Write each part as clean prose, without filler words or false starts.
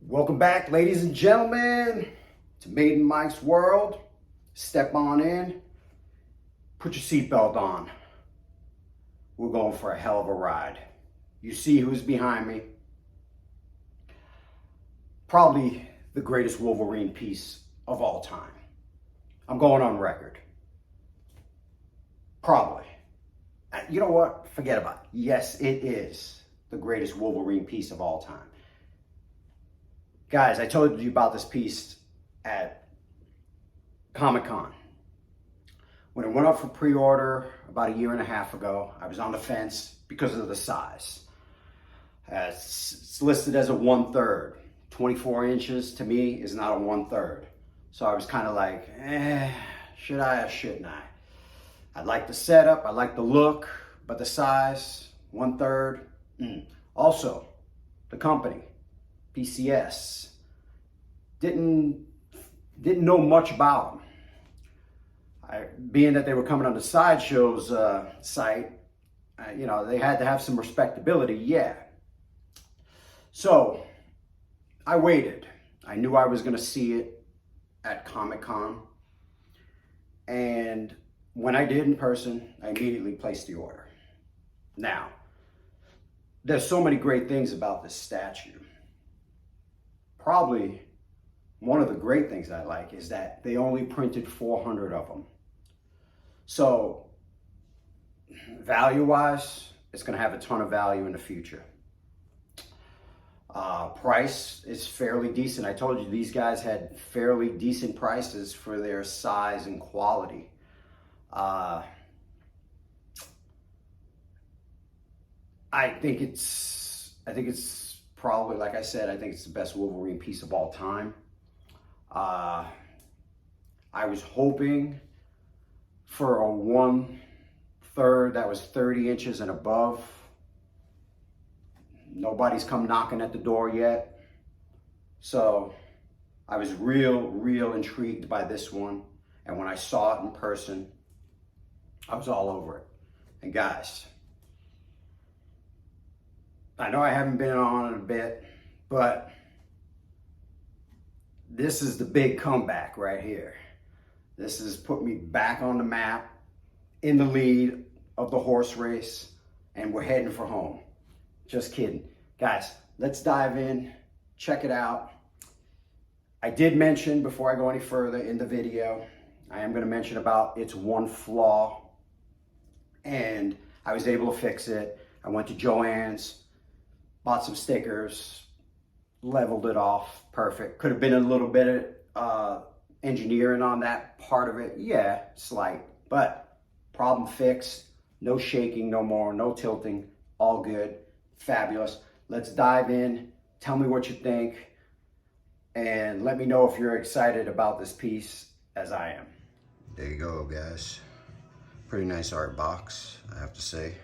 Welcome back, ladies and gentlemen, to Maiden Mike's World. Step on in, put your seatbelt on. We're going for a hell of a ride. You see who's behind me. Probably the greatest Wolverine piece of all time. I'm going on record. Probably. You know what? Forget about it. Yes, it is the greatest Wolverine piece of all time. Guys, I told you about this piece at Comic-Con. When it went up for pre-order about a year and a half ago, I was on the fence because of the size. It's listed as a 1/3. 24 inches to me is not a 1/3. So I was kind of like, should I or shouldn't I? I like the setup, I like the look, but the size, 1/3. Also, the company, PCS, didn't know much about them. Being that they were coming on the Sideshow's site, they had to have some respectability, yeah. So I waited. I knew I was going to see it at Comic-Con. And when I did in person, I immediately placed the order. Now, there's so many great things about this statue. Probably one of the great things I like is that they only printed 400 of them. So value-wise, it's going to have a ton of value in the future. Price is fairly decent. I told you these guys had fairly decent prices for their size and quality. I think it's probably, like I said, I think it's the best Wolverine piece of all time. I was hoping for a 1/3 that was 30 inches and above. Nobody's come knocking at the door yet. So I was real intrigued by this one. And when I saw it in person, I was all over it. And guys, I know I haven't been on in a bit, but this is the big comeback right here. This has put me back on the map, in the lead of the horse race, and we're heading for home. Just kidding. Guys, let's dive in, check it out. I did mention, before I go any further in the video, I am going to mention about its one flaw, and I was able to fix it. I went to Joann's, bought some stickers, leveled it off, perfect. Could have been a little bit of engineering on that part of it, yeah, slight, but problem fixed. No shaking no more, no tilting, all good, fabulous. Let's dive in, tell me what you think, and let me know if you're excited about this piece as I am. There you go, guys. Pretty nice art box, I have to say.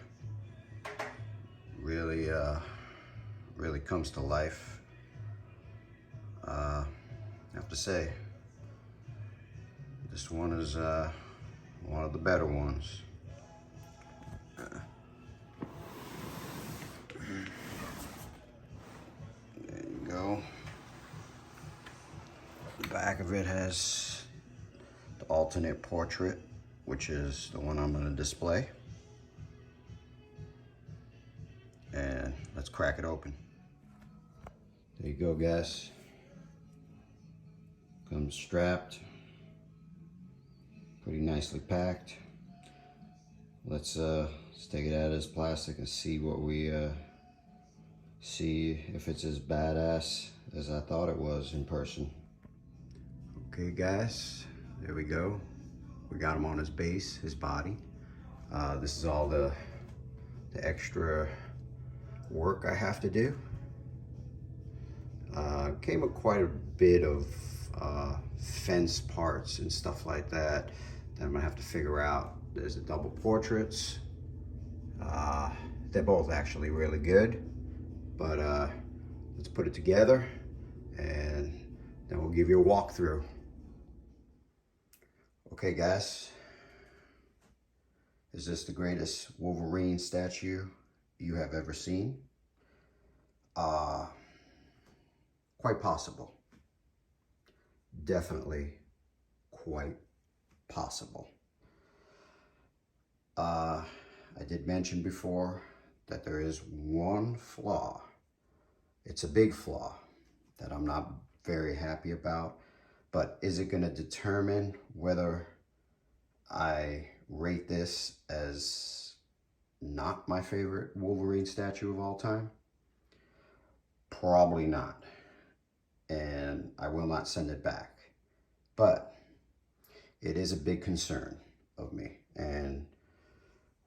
Really comes to life. I have to say, this one is one of the better ones. There you go. The back of it has the alternate portrait, which is the one I'm going to display. And let's crack it open. There you go, guys. Comes strapped. Pretty nicely packed. Let's take it out of this plastic and see what we see if it's as badass as I thought it was in person. Okay, guys, there we go. We got him on his base, his body. This is all the extra work I have to do. Came with quite a bit of fence parts and stuff like that I'm gonna have to figure out. There's the double portraits. They're both actually really good, but let's put it together and then we'll give you a walkthrough. Okay, guys, is this the greatest Wolverine statue you have ever seen? quite possible. Definitely quite possible. I did mention before that there is one flaw. It's a big flaw that I'm not very happy about, but is it going to determine whether I rate this as not my favorite Wolverine statue of all time? Probably not. And I will not send it back. But it is a big concern of me, and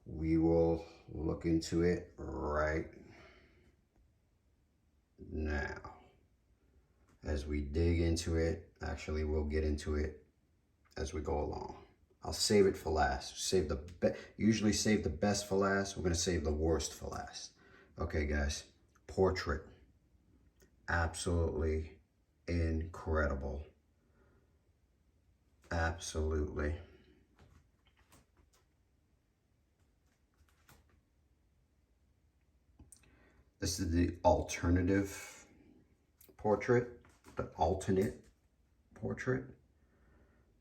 we will look into it right now. As we dig into it, actually we'll get into it as we go along. I'll save it for last. Usually save the best for last. We're gonna save the worst for last. Okay, guys. Portrait. Absolutely incredible. Absolutely. This is the alternative portrait, the alternate portrait.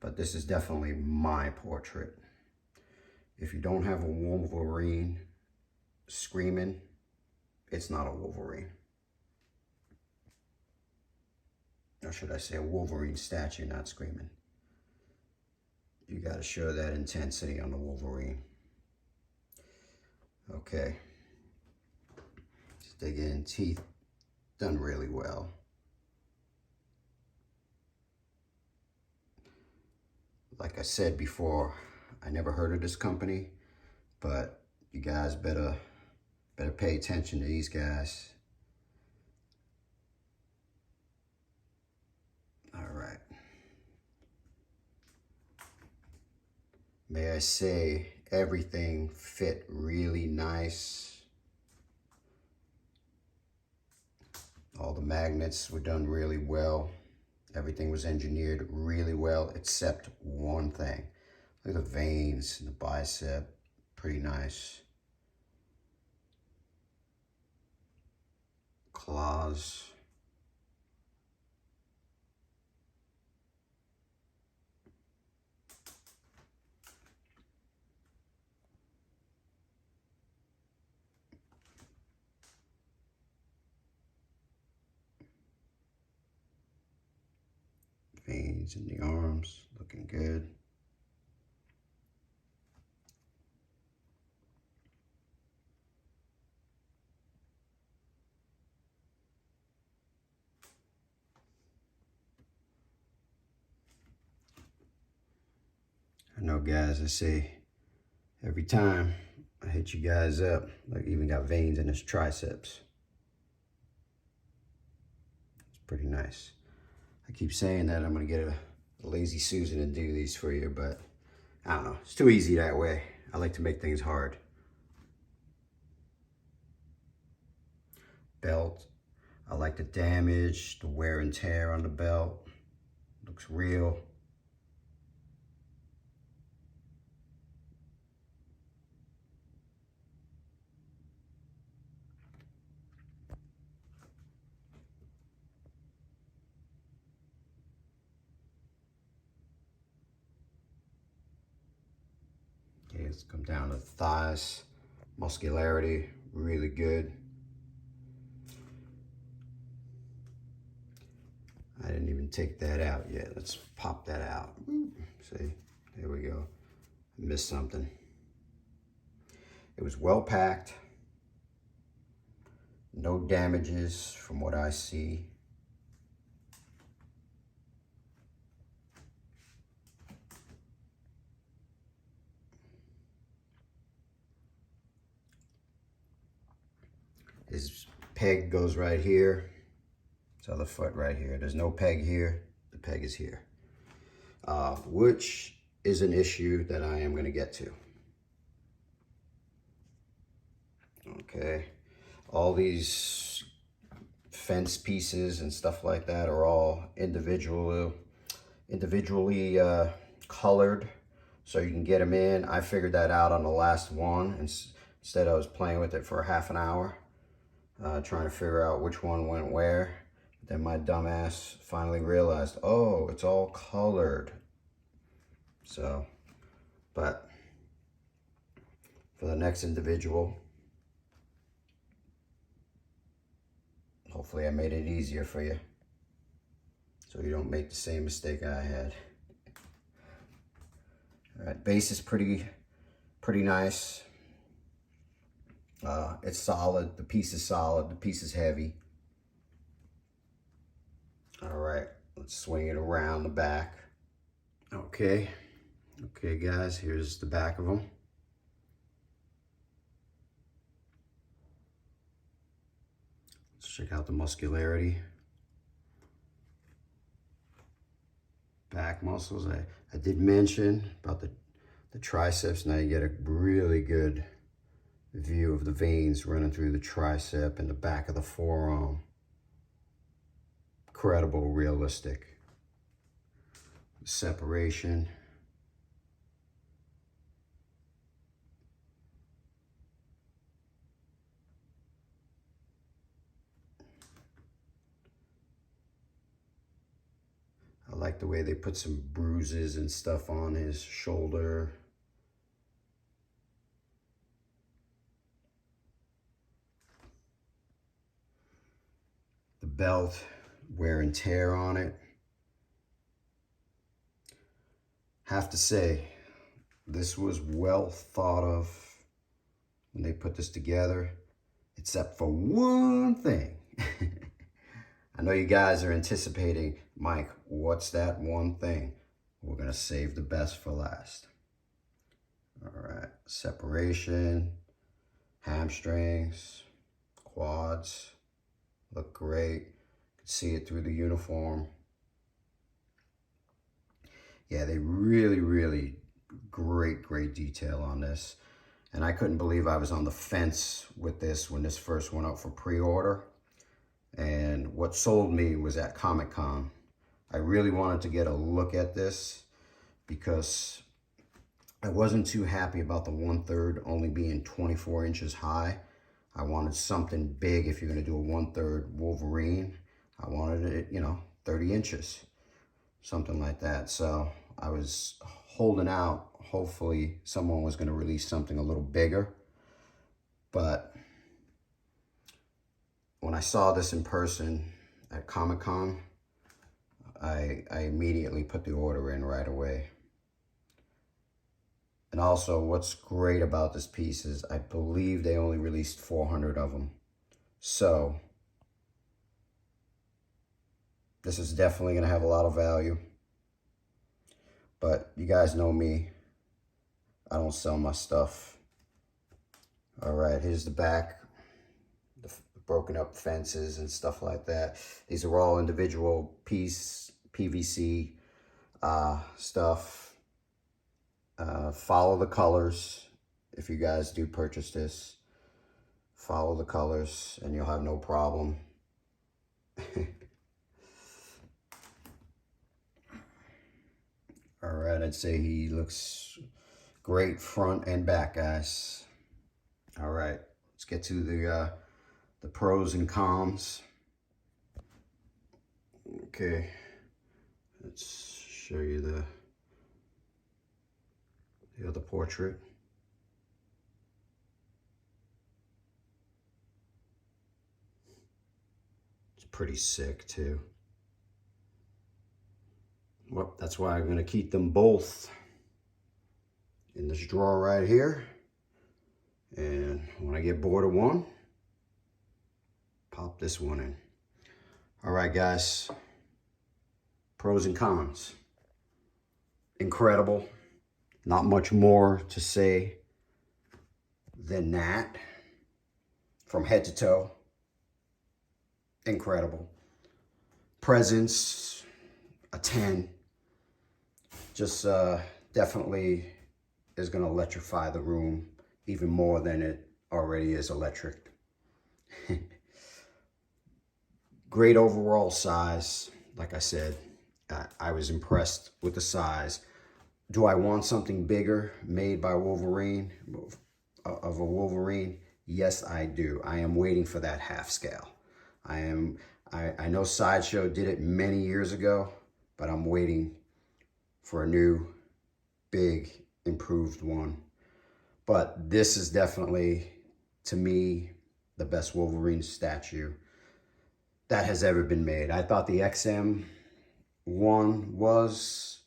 But this is definitely my portrait. If you don't have a Wolverine screaming, it's not a Wolverine. Or should I say a Wolverine statue not screaming. You got to show that intensity on the Wolverine. Okay. Just dig in. Teeth done really well. Like I said before, I never heard of this company, but you guys better pay attention to these guys. All right. May I say, everything fit really nice. All the magnets were done really well. Everything was engineered really well, except one thing. Look at the veins in the bicep, pretty nice. Claws. Veins in the arms, looking good. I know, guys, I say every time I hit you guys up, like even got veins in his triceps. It's pretty nice. I keep saying that I'm gonna get a lazy Susan to do these for you, but I don't know. It's too easy that way. I like to make things hard. Belt. I like the damage, the wear and tear on the belt. Looks real. Okay, let's come down to the thighs. Muscularity, really good. I didn't even take that out yet. Let's pop that out. See, there we go. I missed something. It was well packed. No damages from what I see. His peg goes right here. His other foot right here. There's no peg here. The peg is here. Which is an issue that I am going to get to. Okay. All these fence pieces and stuff like that are all individually colored, so you can get them in. I figured that out on the last one. Instead, I was playing with it for half an hour, trying to figure out which one went where. Then my dumb ass finally realized, oh, it's all colored. So, but for the next individual, hopefully I made it easier for you, so you don't make the same mistake I had. All right, base is pretty nice. It's solid. The piece is solid. The piece is heavy. All right, let's swing it around the back. Okay, guys, here's the back of them. Let's check out the muscularity. Back muscles. I did mention about the triceps. Now you get a really good view of the veins running through the tricep and the back of the forearm. Incredible, realistic. Separation. I like the way they put some bruises and stuff on his shoulder. The belt, wear and tear on it. Have to say, this was well thought of when they put this together, except for one thing. I know you guys are anticipating, Mike, what's that one thing? We're gonna save the best for last. All right, separation, hamstrings, quads, look great. You can see it through the uniform. Yeah, they really great detail on this. And I couldn't believe I was on the fence with this when this first went up for pre-order. And what sold me was at Comic-Con. I really wanted to get a look at this because I wasn't too happy about the 1/3 only being 24 inches high. I wanted something big. If you're gonna do a 1/3 Wolverine, I wanted it, 30 inches, something like that. So I was holding out. Hopefully someone was gonna release something a little bigger. But when I saw this in person at Comic-Con, I immediately put the order in right away. And also, what's great about this piece is I believe they only released 400 of them. So this is definitely going to have a lot of value. But you guys know me. I don't sell my stuff. All right, here's the back. The broken up fences and stuff like that. These are all individual piece PVC stuff. Follow the colors. If you guys do purchase this, follow the colors and you'll have no problem. All right, I'd say he looks great front and back, guys. All right, let's get to the pros and cons. Okay, let's show you the other portrait. It's pretty sick too. Well, that's why I'm going to keep them both in this drawer right here. And when I get bored of one, pop this one in. All right, guys. Pros and cons. Incredible. Not much more to say than that. From head to toe. Incredible. Presence, a 10. Just definitely is going to electrify the room even more than it already is electric. Great overall size. Like I said, I was impressed with the size. Do I want something bigger made by Wolverine, of a Wolverine? Yes, I do. I am waiting for that half scale. I I know Sideshow did it many years ago, but I'm waiting for a new, big, improved one. But this is definitely, to me, the best Wolverine statue that has ever been made. I thought the XM one was,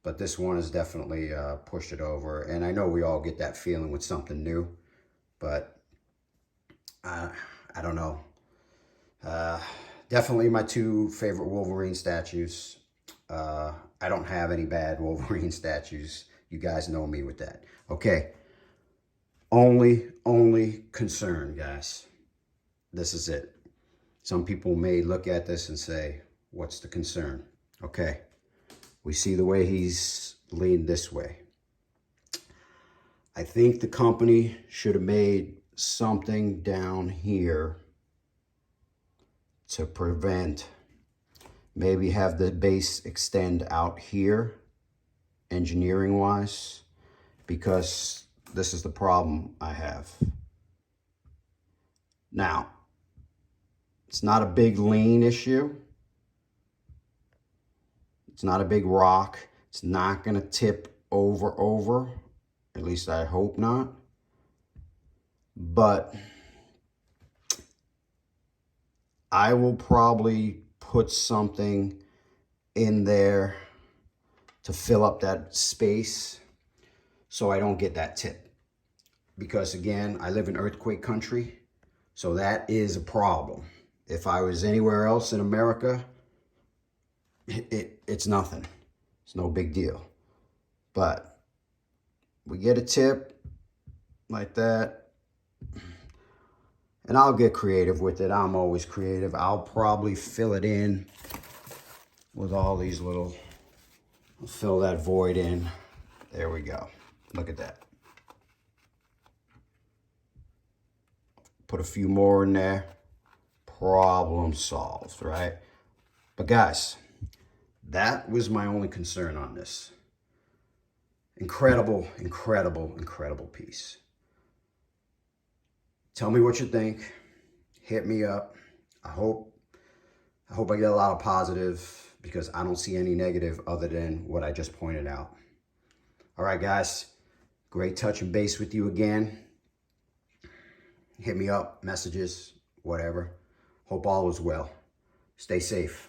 but this one has definitely pushed it over. And I know we all get that feeling with something new, but I don't know. Definitely my two favorite Wolverine statues. I don't have any bad Wolverine statues. You guys know me with that. Okay. Only concern, guys. This is it. Some people may look at this and say, what's the concern? Okay. We see the way he's leaned this way. I think the company should have made something down here to prevent, maybe have the base extend out here, engineering wise, because this is the problem I have. Now, it's not a big lean issue. It's not a big rock. It's not going to tip over. At least I hope not. But I will probably put something in there to fill up that space so I don't get that tip. Because again, I live in earthquake country, so that is a problem. If I was anywhere else in America, it's nothing. It's no big deal. But we get a tip like that, and I'll get creative with it. I'm always creative. I'll probably fill it in with all these little, I'll fill that void in. There we go. Look at that. Put a few more in there. Problem solved, right? But guys, that was my only concern on this. Incredible piece. Tell me what you think. Hit me up. I hope I get a lot of positive, because I don't see any negative other than what I just pointed out. All right, guys. Great touching base with you again. Hit me up, messages, whatever. Hope all is well. Stay safe.